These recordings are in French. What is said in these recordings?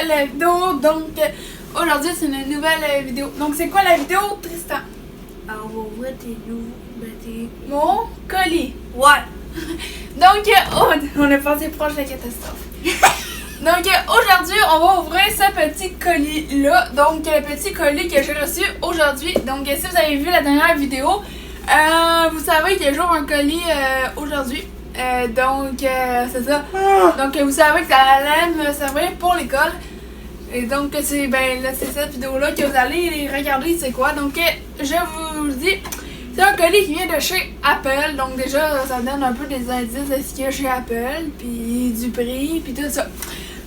nouvelle vidéo. Donc aujourd'hui c'est une nouvelle vidéo. Donc c'est quoi la vidéo, Tristan? Alors on va ouvrir Mon colis. Ouais. Donc on est passé proche de la catastrophe. Donc aujourd'hui on va ouvrir ce petit colis là. Donc le petit colis que j'ai reçu aujourd'hui. Donc si vous avez vu la dernière vidéo, vous savez que j'ouvre un colis aujourd'hui. C'est ça. Donc vous savez que ça allait me servir pour l'école. Et donc c'est cette vidéo là que vous allez regarder c'est quoi. Donc je vous dis, c'est un colis qui vient de chez Apple. Donc déjà ça donne un peu des indices de ce qu'il y a chez Apple, puis du prix, puis tout ça.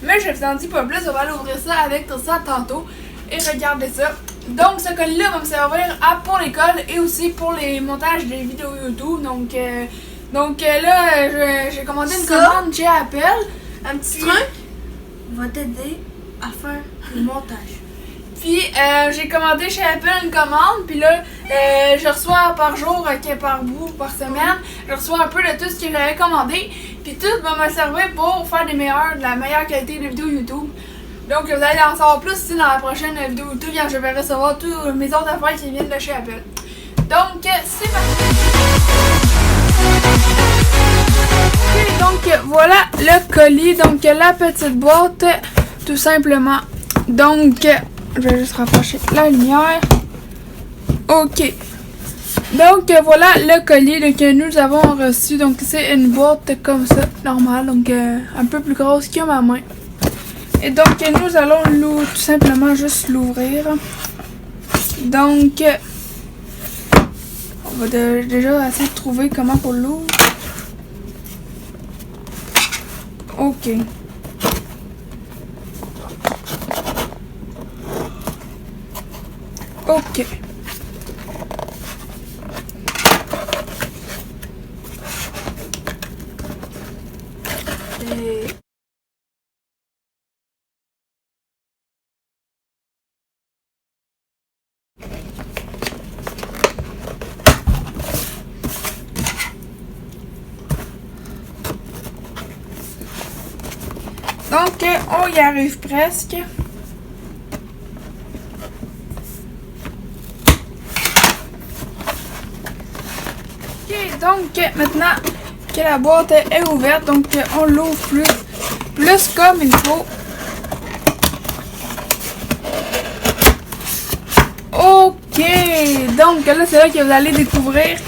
Mais je vous en dis pas plus, on va aller ouvrir ça avec tout ça tantôt. Et regardez ça. Donc ce colis là va me servir pour l'école et aussi pour les montages des vidéos YouTube. Donc là, j'ai commandé une commande chez Apple. Un petit truc va t'aider à faire le montage. Puis j'ai commandé chez Apple une commande. Puis là, je reçois par jour, par bout, par semaine, je reçois un peu de tout ce que j'avais commandé. Puis tout va me servir pour faire de la meilleure qualité de vidéos YouTube. Donc vous allez en savoir plus ici dans la prochaine vidéo YouTube quand je vais recevoir toutes mes autres affaires qui viennent de chez Apple. Donc c'est parti! Donc voilà le colis, donc la petite boîte tout simplement. Donc je vais juste rapprocher la lumière. Ok. Donc voilà le colis que nous avons reçu. Donc c'est une boîte comme ça, normale, donc un peu plus grosse que ma main. Et donc nous allons tout simplement juste l'ouvrir. Donc on va déjà essayer de trouver comment on l'ouvre. Ok. Ok. Donc, on y arrive presque. Ok, donc maintenant que la boîte est ouverte, donc on l'ouvre plus comme il faut. Ok, donc là c'est là que vous allez découvrir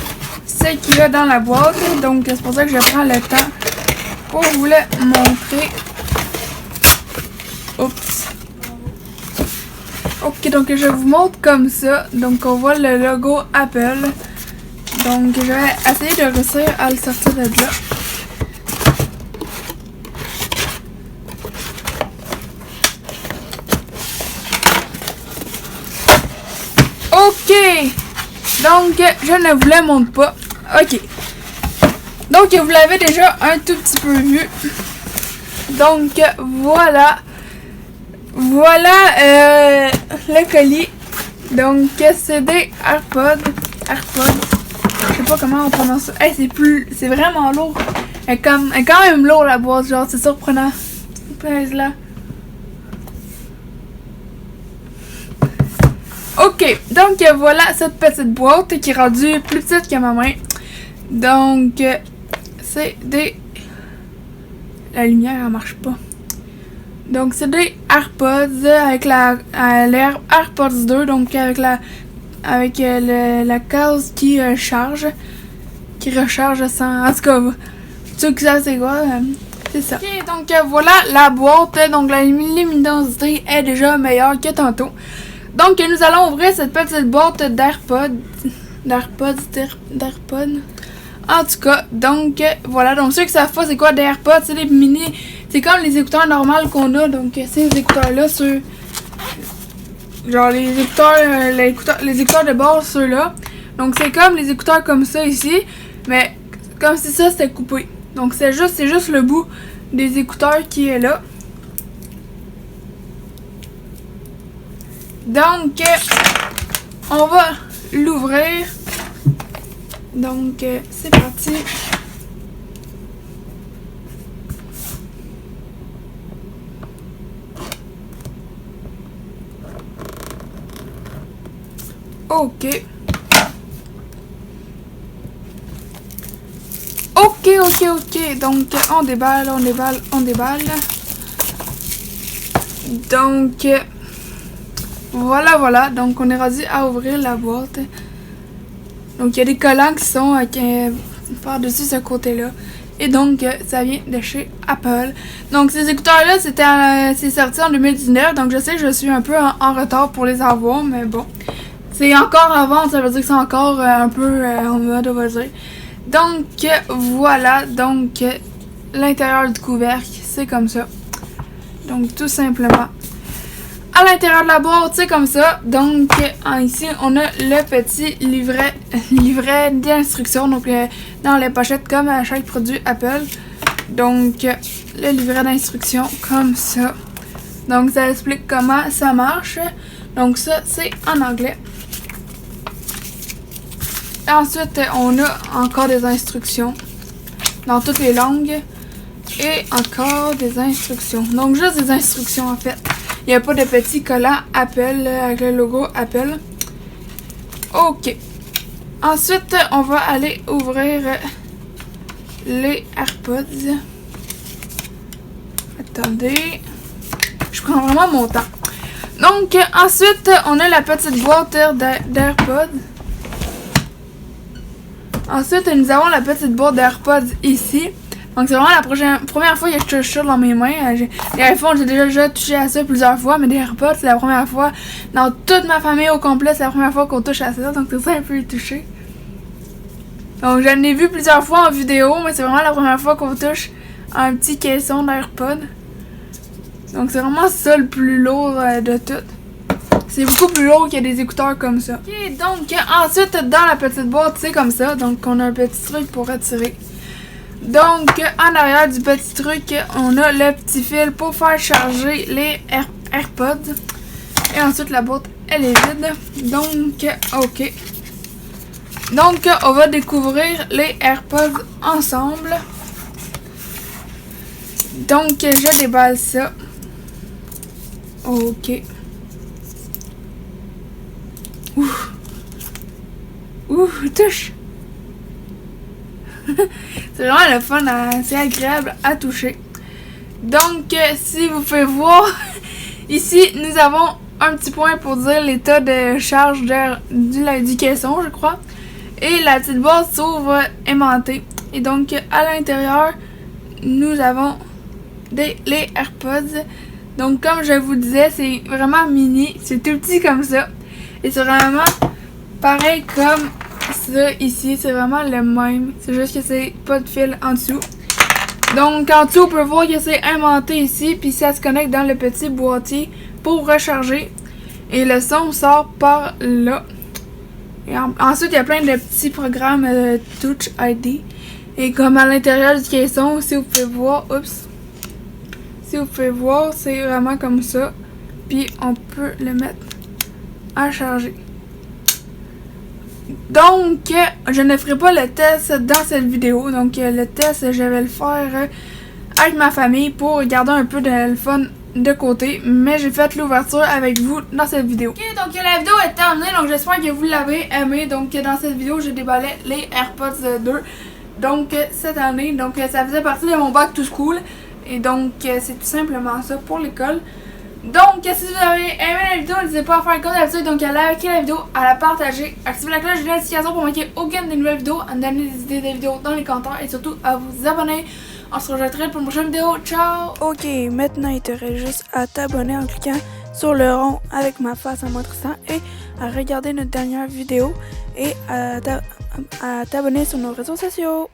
ce qu'il y a dans la boîte. Donc c'est pour ça que je prends le temps pour vous le montrer. Oups. Ok, donc je vous montre comme ça. Donc on voit le logo Apple. Donc je vais essayer de réussir à le sortir de là. Ok. Donc je ne vous le montre pas. Ok. Donc vous l'avez déjà un tout petit peu vu. Donc voilà. Voilà le colis. Donc c'est des AirPods. Je sais pas comment on prononce ça. Hey, c'est vraiment lourd. Elle est quand même lourde la boîte, genre c'est surprenant. Pèse là. Ok, donc voilà cette petite boîte qui est rendue plus petite que ma main. Donc c'est des... La lumière elle marche pas. Donc c'est des AirPods avec les AirPods 2, donc avec la case qui recharge sans... En tout cas, ceux qui savent c'est quoi, c'est ça. Ok, donc voilà la boîte, donc la luminosité est déjà meilleure que tantôt. Donc nous allons ouvrir cette petite boîte d'AirPods. En tout cas, donc voilà, donc ceux qui savent pas c'est quoi des AirPods, c'est des mini... C'est comme les écouteurs normaux qu'on a, donc ces écouteurs-là, genre les écouteurs de base, ceux-là. Donc c'est comme les écouteurs comme ça ici, mais comme si ça c'était coupé. Donc c'est juste le bout des écouteurs qui est là. Donc on va l'ouvrir. Donc c'est parti. Ok. Ok. Donc, on déballe. Donc, voilà. Donc, on est rendu à ouvrir la boîte. Donc, il y a des collants qui sont par-dessus ce côté-là. Et donc, ça vient de chez Apple. Donc, ces écouteurs-là, c'est sorti en 2019. Donc, je sais que je suis un peu en retard pour les avoir, mais bon. C'est encore à vendre, ça veut dire que c'est encore un peu en mode, on va dire. Donc, voilà. Donc, l'intérieur du couvercle, c'est comme ça. Donc, tout simplement. À l'intérieur de la boîte, c'est comme ça. Donc, ici, on a le petit livret d'instructions. Donc, dans les pochettes, comme à chaque produit Apple. Donc, le livret d'instructions, comme ça. Donc, ça explique comment ça marche. Donc, ça, c'est en anglais. Ensuite, on a encore des instructions dans toutes les langues. Et encore des instructions. Donc, juste des instructions, en fait. Il n'y a pas de petit collant Apple avec le logo Apple. Ok. Ensuite, on va aller ouvrir les AirPods. Attendez. Je prends vraiment mon temps. Donc, ensuite, on a la petite boîte d'AirPods. Ensuite, nous avons la petite boîte d'AirPods ici. Donc, c'est vraiment la première fois que je touche ça dans mes mains. Les iPhones, j'ai déjà touché à ça plusieurs fois, mais les AirPods, c'est la première fois. Dans toute ma famille au complet, c'est la première fois qu'on touche à ça. Donc, c'est ça un peu touché. Donc, j'en ai vu plusieurs fois en vidéo, mais c'est vraiment la première fois qu'on touche à un petit caisson d'AirPods. Donc, c'est vraiment ça le plus lourd de tout. C'est beaucoup plus lourd qu'il y a des écouteurs comme ça. Ok, donc, ensuite, dans la petite boîte, c'est comme ça. Donc, on a un petit truc pour retirer. Donc, en arrière du petit truc, on a le petit fil pour faire charger les AirPods. Et ensuite, la boîte, elle est vide. Donc, ok. Donc, on va découvrir les AirPods ensemble. Donc, je déballe ça. Ok. Ouh, touche. C'est vraiment le fun, c'est agréable à toucher. Donc, si vous pouvez voir, ici, nous avons un petit point pour dire l'état de charge du caisson, je crois. Et la petite boîte s'ouvre aimantée. Et donc, à l'intérieur, nous avons les AirPods. Donc, comme je vous disais, c'est vraiment mini. C'est tout petit comme ça. Et c'est vraiment pareil comme ça ici. C'est vraiment le même. C'est juste que c'est pas de fil en dessous. Donc, en dessous, on peut voir que c'est aimanté ici. Puis ça se connecte dans le petit boîtier pour recharger. Et le son sort par là. Et ensuite, il y a plein de petits programmes Touch ID. Et comme à l'intérieur du caisson, si vous pouvez voir, si vous pouvez voir, c'est vraiment comme ça. Puis on peut le mettre à charger. Donc, je ne ferai pas le test dans cette vidéo. Donc, le test, je vais le faire avec ma famille pour garder un peu de fun de côté. Mais j'ai fait l'ouverture avec vous dans cette vidéo. Ok, donc la vidéo est terminée. Donc, j'espère que vous l'avez aimé. Donc, dans cette vidéo, je déballais les AirPods 2. Donc, cette année. Donc, ça faisait partie de mon back to school. Et donc, c'est tout simplement ça pour l'école. Donc, si vous avez aimé la vidéo, n'hésitez pas à faire comme d'habitude. Donc, à liker la vidéo, à la partager, activer la cloche de notification pour manquer aucune des nouvelles vidéos, à me donner des idées de vidéos dans les commentaires et surtout à vous abonner. On se rejoint très vite pour une prochaine vidéo. Ciao! Ok, maintenant il te reste juste à t'abonner en cliquant sur le rond avec ma face en montrant et à regarder notre dernière vidéo et à t'abonner sur nos réseaux sociaux.